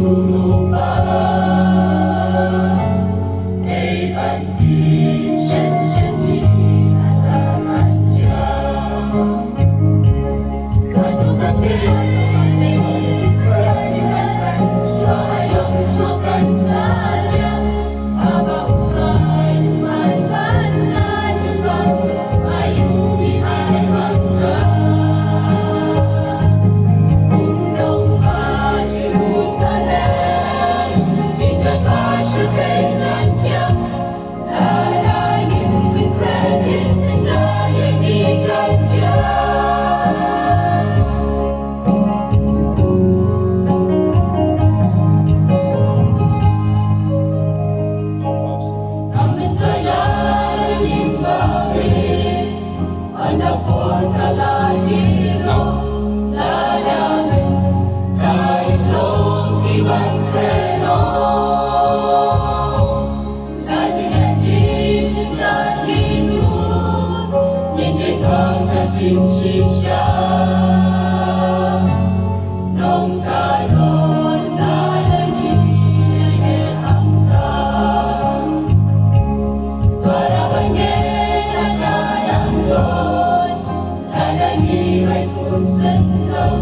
lupa陪伴你深深地安家，感动的你，sayang sokan saja apa usai mana jumpa ayu di air mata undang kasihmu salam cinta kasih dengan jam ada ingin kerajin cinta yang diganjar Anda pun kalah dilo, ladamin tailong ibang kreno. Lajin-lajin cinta itu, hindi kang kacing sisya. Nung kayon na lagi hangtang, para banyeng Lord, ladang iray pun senang,